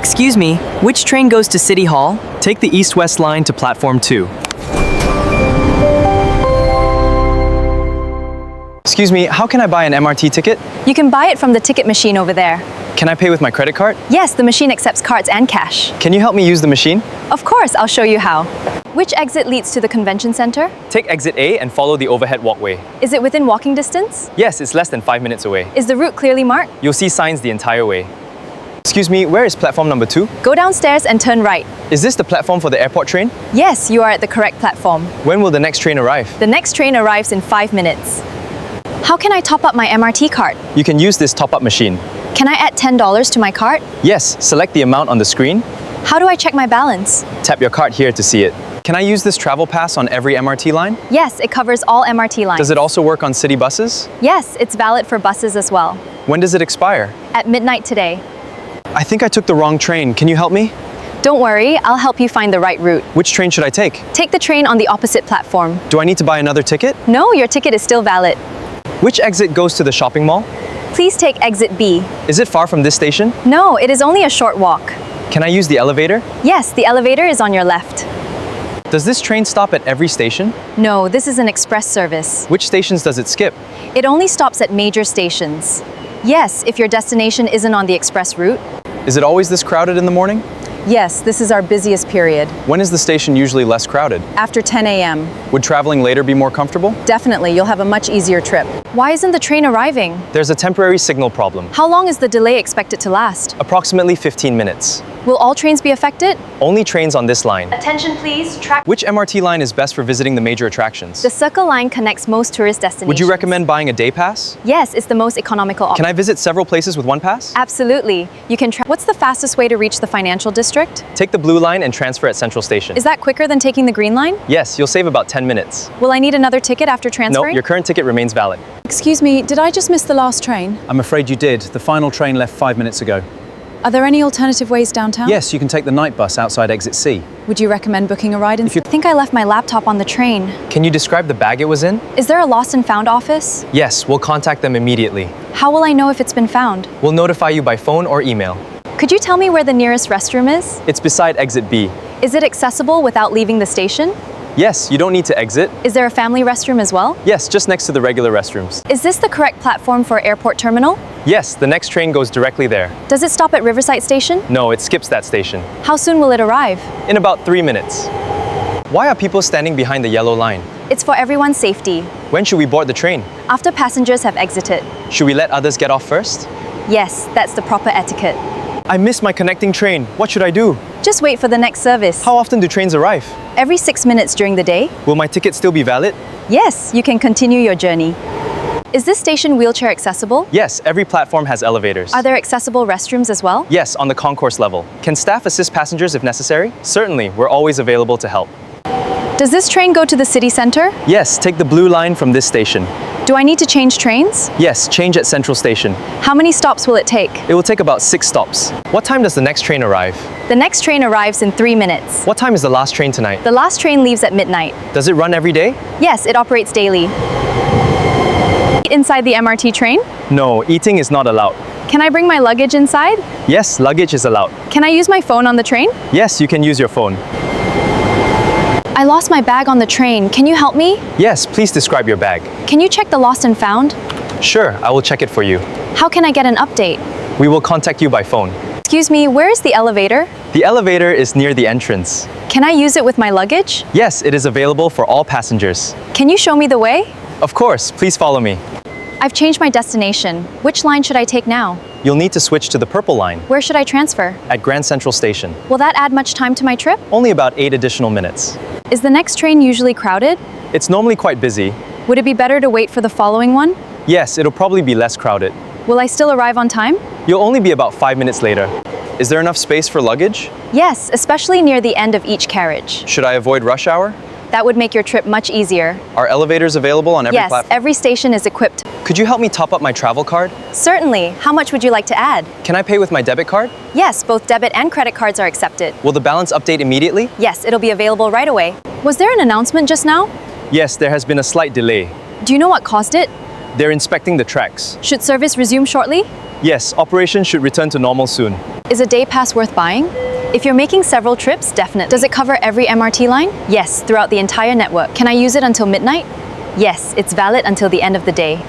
Excuse me, which train goes to City Hall? Take the east-west line to platform 2. Excuse me, how can I buy an MRT ticket? You can buy it from the ticket machine over there. Can I pay with my credit card? Yes, the machine accepts cards and cash. Can you help me use the machine? Of course, I'll show you how. Which exit leads to the convention center? Take exit A and follow the overhead walkway. Is it within walking distance? Yes, it's less than 5 minutes away. Is the route clearly marked? You'll see signs the entire way. Excuse me, where is platform number 2? Go downstairs and turn right. Is this the platform for the airport train? Yes, you are at the correct platform. When will the next train arrive? The next train arrives in 5 minutes. How can I top up my MRT card? You can use this top-up machine. Can I add $10 to my card? Yes, select the amount on the screen. How do I check my balance? Tap your card here to see it. Can I use this travel pass on every MRT line? Yes, it covers all MRT lines. Does it also work on city buses? Yes, it's valid for buses as well. When does it expire? At midnight today. I think I took the wrong train. Can you help me? Don't worry, I'll help you find the right route. Which train should I take? Take the train on the opposite platform. Do I need to buy another ticket? No, your ticket is still valid. Which exit goes to the shopping mall? Please take exit B. Is it far from this station? No, it is only a short walk. Can I use the elevator? Yes, the elevator is on your left. Does this train stop at every station? No, this is an express service. Which stations does it skip? It only stops at major stations. Yes, if your destination isn't on the express route. Is it always this crowded in the morning? Yes, this is our busiest period. When is the station usually less crowded? After 10 a.m. Would traveling later be more comfortable? Definitely, you'll have a much easier trip. Why isn't the train arriving? There's a temporary signal problem. How long is the delay expected to last? Approximately 15 minutes. Will all trains be affected? Only trains on this line. Attention please, track. Which MRT line is best for visiting the major attractions? The Circle Line connects most tourist destinations. Would you recommend buying a day pass? Yes, it's the most economical option. Can I visit several places with one pass? Absolutely. You can What's the fastest way to reach the financial district? Take the blue line and transfer at Central Station. Is that quicker than taking the green line? Yes, you'll save about 10 minutes. Will I need another ticket after No, transferring? your current ticket remains valid. Excuse me, did I just miss the last train? I'm afraid you did. The final train left 5 minutes ago. Are there any alternative ways downtown? Yes, you can take the night bus outside exit C. Would you recommend booking a ride I think I left my laptop on the train. Can you describe the bag it was in? Is there a lost and found office? Yes, we'll contact them immediately. How will I know if it's been found? We'll notify you by phone or email. Could you tell me where the nearest restroom is? It's beside exit B. Is it accessible without leaving the station? Yes, you don't need to exit. Is there a family restroom as well? Yes, just next to the regular restrooms. Is this the correct platform for airport terminal? Yes, the next train goes directly there. Does it stop at Riverside Station? No, it skips that station. How soon will it arrive? In about 3 minutes. Why are people standing behind the yellow line? It's for everyone's safety. When should we board the train? After passengers have exited. Should we let others get off first? Yes, that's the proper etiquette. I missed my connecting train. What should I do? Just wait for the next service. How often do trains arrive? Every 6 minutes during the day? Will my ticket still be valid? Yes, you can continue your journey. Is this station wheelchair accessible? Yes, every platform has elevators. Are there accessible restrooms as well? Yes, on the concourse level. Can staff assist passengers if necessary? Certainly, we're always available to help. Does this train go to the city center? Yes, take the blue line from this station. Do I need to change trains? Yes, change at Central Station. How many stops will it take? It will take about 6 stops. What time does the next train arrive? The next train arrives in 3 minutes. What time is the last train tonight? The last train leaves at midnight. Does it run every day? Yes, it operates daily. Inside the MRT train? No, eating is not allowed. Can I bring my luggage inside? Yes, luggage is allowed. Can I use my phone on the train? Yes, you can use your phone. I lost my bag on the train. Can you help me? Yes, please describe your bag. Can you check the lost and found? Sure, I will check it for you. How can I get an update? We will contact you by phone. Excuse me, where is the elevator? The elevator is near the entrance. Can I use it with my luggage? Yes, it is available for all passengers. Can you show me the way? Of course, please follow me. I've changed my destination. Which line should I take now? You'll need to switch to the purple line Where should I transfer? at Grand Central Station. Will that add much time to my trip? Only about 8 additional minutes. Is the next train usually crowded? It's normally quite busy. Would it be better to wait for the following one? Yes, it'll probably be less crowded. Will I still arrive on time? You'll only be about 5 minutes later. Is there enough space for luggage? Yes, especially near the end of each carriage. Should I avoid rush hour? That would make your trip much easier. Are elevators available on every Yes, platform? every station is equipped. Could you help me top up my travel card? Certainly. How much would you like to add? Can I pay with my debit card? Yes, both debit and credit cards are accepted. Will the balance update immediately? Yes, it'll be available right away. Was there an announcement just now? Yes, there has been a slight delay. Do you know what caused it? They're inspecting the tracks. Should service resume shortly? Yes, operation should return to normal soon. Is a day pass worth buying? If you're making several trips, definitely. Does it cover every MRT line? Yes, throughout the entire network. Can I use it until midnight? Yes, it's valid until the end of the day.